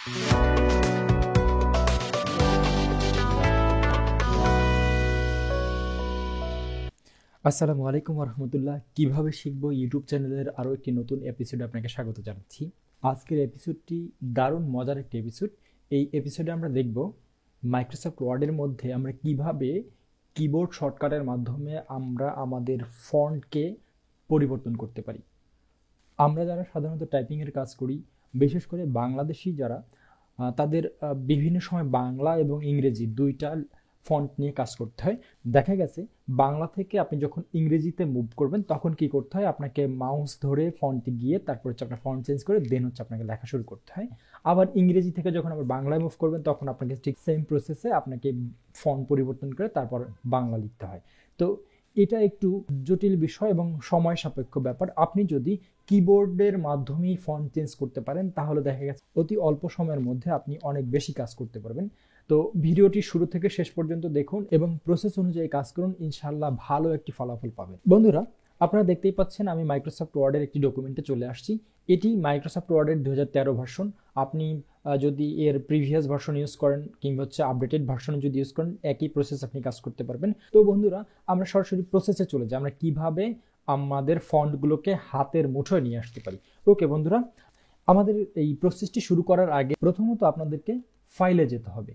আসসালামু আলাইকুম রহমতুল্লাহ। কিভাবে শিখবো ইউটিউব চ্যানেলের আরও একটি নতুন এপিসোডে আপনাকে স্বাগত জানাচ্ছি। আজকের এপিসোডটি দারুণ মজার একটি এপিসোড। এই এপিসোডে আমরা দেখব মাইক্রোসফট ওয়ার্ডের মধ্যে আমরা কিভাবে কিবোর্ড শর্টকাটের মাধ্যমে আমরা আমাদের ফন্টকে পরিবর্তন করতে পারি। আমরা যারা সাধারণত টাইপিংয়ের কাজ করি, বিশেষ করে বাংলাদেশি যারা, তাদের বিভিন্ন সময় বাংলা এবং ইংরেজি দুইটা ফন্ট নিয়ে কাজ করতে হয়। দেখা গেছে বাংলা থেকে আপনি যখন ইংরেজিতে মুভ করবেন তখন কি করতে হয়, আপনাকে মাউস ধরে ফন্টে গিয়ে তারপর হচ্ছে আপনার ফন্ট চেঞ্জ করে দেন হচ্ছে আপনাকে লেখা শুরু করতে হয়। আবার ইংরেজি থেকে যখন আবার বাংলায় মুভ করবেন তখন আপনাকে ঠিক সেম প্রসেসে আপনাকে ফন্ট পরিবর্তন করে তারপর বাংলা লিখতে হয়। তো এটা একটু জটিল বিষয় এবং সময় সাপেক্ষ ব্যাপার। আপনি যদি কিবোর্ডের মাধ্যমেই ফন্ট চেঞ্জ করতে পারেন তাহলে দেখা গেছে অতি অল্প সময়ের মধ্যে আপনি অনেক বেশি কাজ করতে পারবেন। তো ভিডিওটি শুরু থেকে শেষ পর্যন্ত দেখুন এবং প্রসেস অনুযায়ী কাজ করুন, ইনশাআল্লাহ ভালো একটি ফলাফল পাবেন। বন্ধুরা, আপনারা দেখতেই পাচ্ছেন আমি মাইক্রোসফট ওয়ার্ডের একটি ডকুমেন্টে চলে আসছি। এটি মাইক্রোসফট ওয়ার্ডের 2013 ভার্সন। আপনি যদি এর প্রিভিয়াস ভার্সন ইউজ করেন কিংবা হচ্ছে আপডেটেড ভার্সন যদি ইউজ করেন, একই প্রসেস আপনি কাজ করতে পারবেন। তো বন্ধুরা, আমরা সরাসরি প্রসেসে চলে যাই, আমরা কিভাবে আমাদের ফন্টগুলোকে হাতের মুঠোয় নিয়ে আসতে পারি। ওকে বন্ধুরা, আমাদের এই প্রসেসটি শুরু করার আগে প্রথমত আপনাদেরকে ফাইলে যেতে হবে।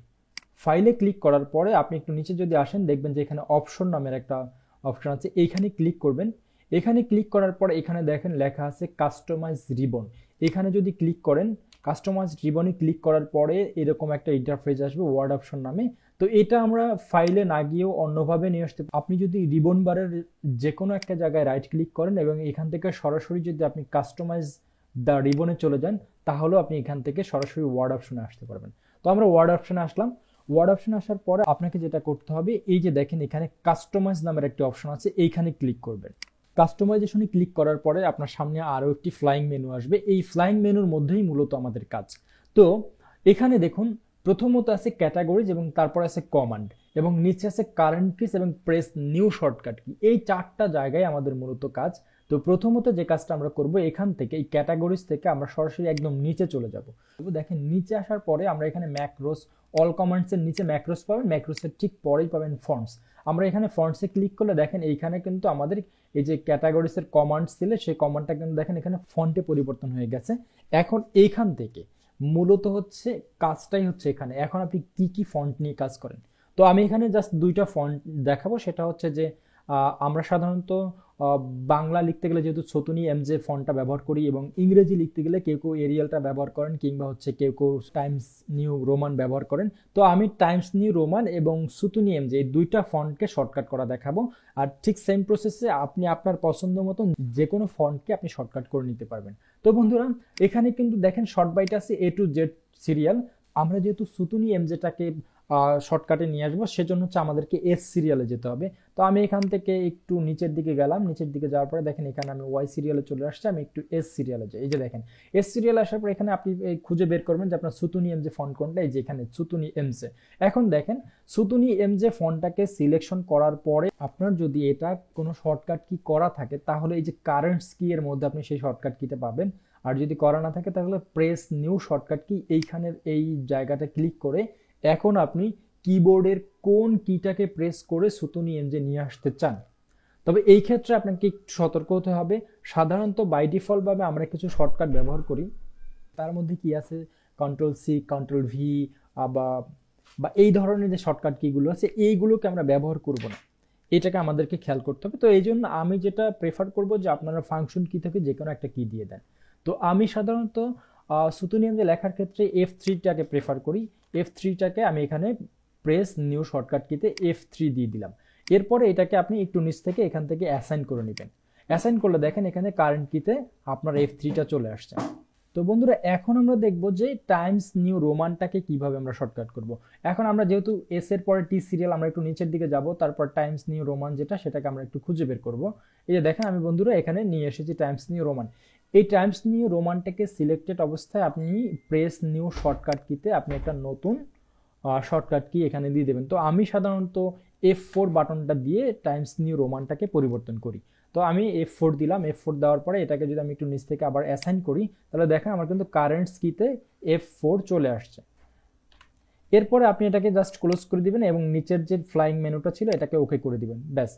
ফাইলে ক্লিক করার পরে আপনি একটু নিচে যদি আসেন, দেখবেন যে এখানে অপশন নামের একটা অপশন আছে, এইখানে ক্লিক করবেন। এখানে ক্লিক করার পরে এখানে দেখেন লেখা আছে কাস্টমাইজ রিবন। এখানে যদি ক্লিক করেন, কাস্টমাইজ রিবনে ক্লিক করার পরে এরকম একটা ইন্টারফেস আসবে ওয়ার্ড অপশন নামে। তো এটা আমরা ফাইলে না গিয়েও অন্যভাবে নিয়ে আসতে। আপনি যদি রিবন বারের যে কোনো একটা জায়গায় রাইট ক্লিক করেন এবং এখান থেকে সরাসরি যদি আপনি কাস্টমাইজ দ্য রিবনে চলে যান, তাহলেও আপনি এখান থেকে সরাসরি ওয়ার্ড অপশনে আসতে পারবেন। তো আমরা ওয়ার্ড অপশনে আসলাম। ওয়ার্ড অপশন আসার পরে আপনাকে যেটা করতে হবে, এই যে দেখেন এখানে কাস্টমাইজ নামের একটি অপশন আছে, এইখানে ক্লিক করবেন। কাস্টমাইজেশনে ক্লিক করার পরে আপনার সামনে আরও একটি ফ্লাইং মেনু আসবে। এই ফ্লাইং মেনুর মধ্যেই মূলত আমাদের কাজ। তো এখানে দেখুন প্রথমত আছে ক্যাটাগরিজ এবং তারপর আছে কমান্ড এবং নিচে আছে কারেন্ট কিস এবং প্রেস নিউ শর্টকাট কি। এই চারটা জায়গায় আমাদের মূলত কাজ। তো প্রথমত যে কাজটা আমরা করব, এখান থেকে এই ক্যাটাগরিজ থেকে আমরা সরাসরি একদম নিচে চলে যাব। দেখেন নিচে আসার পরে আমরা এখানে ম্যাক্রোস, অল কমান্ডসের নিচে ম্যাক্রোস পাবেন, ম্যাক্রোসের ঠিক পরেই পাবেন ফন্টস। আমরা এখানে ফন্টসে ক্লিক করলে দেখেন এইখানে কিন্তু আমাদের এই যে ক্যাটাগরিজের কমান্ডস ছিল সেই কমান্ডটা কিন্তু দেখেন এখানে ফন্টে পরিবর্তন হয়ে গেছে। এখন এইখান থেকে মূলত হচ্ছে কাজটাই হচ্ছে এখানে এখন আপনি কি কি ফন্ট নিয়ে কাজ করেন। তো আমি এখানে জাস্ট দুইটা ফন্ট দেখাবো। সেটা হচ্ছে যে আমরা সাধারণত বাংলা লিখতে গেলে যেহেতু ছতুনি এমজে ফন্টটা ব্যবহার করি এবং ইংরেজি লিখতে গেলে কেউ কেউ এরিয়ালটা ব্যবহার করেন কিংবা হচ্ছে কেউ কেউ টাইমস নিউ রোমান ব্যবহার করেন। তো আমি টাইমস নিউ রোমান এবং ছতুনি এমজে এই দুইটা ফন্টকে শর্টকাট করা দেখাবো। আর ঠিক সেম প্রসেসে আপনি আপনার পছন্দ মতন যে কোনো ফন্টকে আপনি শর্টকাট করে নিতে পারবেন। তো বন্ধুরা, এখানে কিন্তু দেখেন শর্ট বাইট আছে A to Z সিরিয়াল। আমরা যেহেতু ছতুনি এমজেটাকে শর্টকাটে নিয়ে আসবো, সেজন্য হচ্ছে আমাদেরকে এস সিরিয়ালে যেতে হবে। তো আমি এখান থেকে একটু নিচের দিকে গেলাম, নিচের দিকে যাওয়ার পরে দেখেন এখানে আমি ওয়াই সিরিয়ালে চলে আসছি। আমি একটু এস সিরিয়ালে যাই। এই যে দেখেন এস সিরিয়ালে আসার পর এখানে আপনি খুঁজে বের করবেন যে আপনার ছতুনি এমজে ফন্ট কোনটা। এই যে এখানে ছতুনি এমজে। এখন দেখেন ছতুনি এমজে ফন্টটাকে সিলেকশন করার পরে আপনার যদি এটা কোনো শর্টকাট কি করা থাকে তাহলে এই যে কারেন্টস কি এর মধ্যে আপনি সেই শর্টকাট কিটা পাবেন। আর যদি করা না থাকে তাহলে প্রেস নিউ শর্টকাট কি এইখানের এই জায়গাটা ক্লিক করে এখন আপনি কিবোর্ডের কোন কিটাকে প্রেস করে ছতুনি এমজে নিয়ে আসতে চান। তবে এই ক্ষেত্রে আপনাকে একটু সতর্ক হতে হবে। সাধারণত বাই ডিফল্ট ভাবে আমরা কিছু শর্টকাট ব্যবহার করি, তার মধ্যে কি আছে কন্ট্রোল সি, কন্ট্রোল ভি বা এই ধরনের যে শর্টকাট কিগুলো আছে এইগুলোকে আমরা ব্যবহার করব না। এটাকে আমাদেরকে খেয়াল করতে হবে। তো এই জন্য আমি যেটা প্রেফার করব যে আপনারা ফাংশন কি থেকে যে কোনো একটা কি দিয়ে দেন। তো আমি সাধারণত ছতুনি এমজে লেখার ক্ষেত্রে F3টাকে প্রেফার করি। F3টাকে আমি এখানে প্রেস নিউ শর্টকাট কিতে F3 দিয়ে দিলাম। এরপরে এটাকে আপনি একটু নিচ থেকে এখান থেকে অ্যাসাইন করে নেবেন। অ্যাসাইন করলে দেখেন এখানে কারেন্ট কিতে আপনার F3টা চলে আসছে। তো বন্ধুরা, এখন আমরা দেখব যে টাইমস নিউ রোমানটাকে কিভাবে আমরা শর্টকাট করব। এখন আমরা যেহেতু এস এর পরে টি সিরিয়াল, আমরা একটু নিচের দিকে যাব, তারপর টাইমস নিউ রোমান যেটা সেটাকে আমরা একটু খুঁজে বের করব। এই যে দেখেন আমি বন্ধুরা এখানে নিয়ে এসেছি টাইমস নিউ রোমান। এই টাইমস নিউ রোমানটাকে সিলেক্টেড অবস্থায় আপনি প্রেস নিউ শর্টকাট কিতে আপনি একটা নতুন শর্টকাট কি এখানে দিয়ে দেবেন। তো আমি সাধারণত F4 বাটনটা দিয়ে টাইমস নিউ রোমানটাকে পরিবর্তন করি। তো আমি F4 দিলাম। F4 দেওয়ার পরে এটাকে যদি আমি একটু নিচ থেকে আবার অ্যাসাইন করি, তাহলে দেখেন আমার কিন্তু কারেন্টস কিতে F4 চলে আসছে। এরপরে আপনি এটাকে জাস্ট ক্লোজ করে দিবেন এবং নিচের যে ফ্লাইং মেনুটা ছিল এটাকে ওকে করে দিবেন, ব্যাস।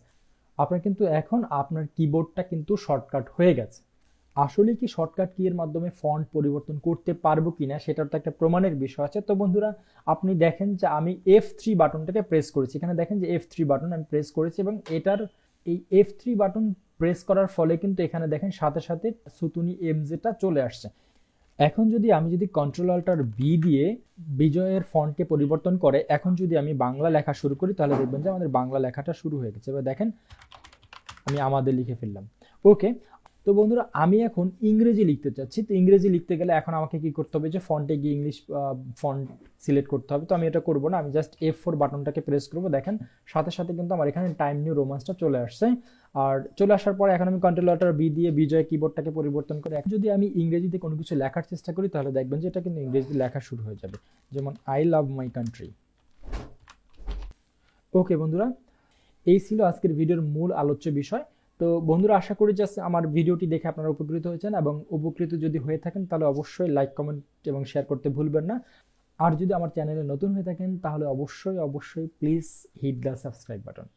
আপনার কিন্তু এখন আপনার কিবোর্ডটা কিন্তু শর্টকাট হয়ে গেছে। আসলে কি শর্টকাট কি এর মাধ্যমে ফন্ট পরিবর্তন করতে পারবো কিনা সেটার তো একটা প্রমাণের বিষয় আছে। তো বন্ধুরা, আপনি দেখেন যে আমি F3 বাটনটাকে প্রেস করেছি, এখানে দেখেন যে F3 বাটন আমি প্রেস করেছি এবং এটার এই F3 বাটন প্রেস করার ফলে কিন্তু এখানে দেখেন সাথে সাথে সুতুনি এমজেটা চলে আসছে। এখন যদি আমি কন্ট্রোল অল্টার বি দিয়ে বিজয়ের ফন্টকে পরিবর্তন করে এখন যদি আমি বাংলা লেখা শুরু করি, তাহলে দেখবেন যে আমাদের বাংলা লেখাটা শুরু হয়ে গেছে। এবার দেখেন আমি আমাদের লিখে ফেললাম। ওকে, তো বন্ধুরা আমি এখন ইংরেজি লিখতে চাচ্ছি। তো ইংরেজি লিখতে গেলে এখন আমাকে কি করতে হবে, যে ফন্টে গিয়ে ইংলিশ ফন্ট সিলেক্ট করতে হবে। তো আমি এটা করব না, আমি জাস্ট F4 বাটনটাকে প্রেস করব। দেখেন সাথে সাথে কিন্তু আমার এখানে টাইম নিউ রোমান্সটা চলে আসছে। আর চলে আসার পরে এখন আমি কন্ট্রোল অল্টার বি দিয়ে বিজয় কিবোর্ডটাকে পরিবর্তন করে এখন যদি আমি ইংরেজিতে কোনো কিছু লেখার চেষ্টা করি, তাহলে দেখবেন যে এটা কিন্তু ইংরেজিতে লেখা শুরু হয়ে যাবে, যেমন আই লাভ মাই কান্ট্রি। ওকে বন্ধুরা, এই ছিল আজকের ভিডিওর মূল আলোচ্য বিষয়। তো বন্ধুরা, আশা করি যে আমার ভিডিওটি দেখে আপনারা উপকৃত হয়েছেন, এবং উপকৃত যদি হয়ে থাকেন তাহলে অবশ্যই লাইক, কমেন্ট এবং শেয়ার করতে ভুলবেন না। আর যদি আমার চ্যানেলে নতুন হয়ে থাকেন তাহলে অবশ্যই অবশ্যই please hit the subscribe button.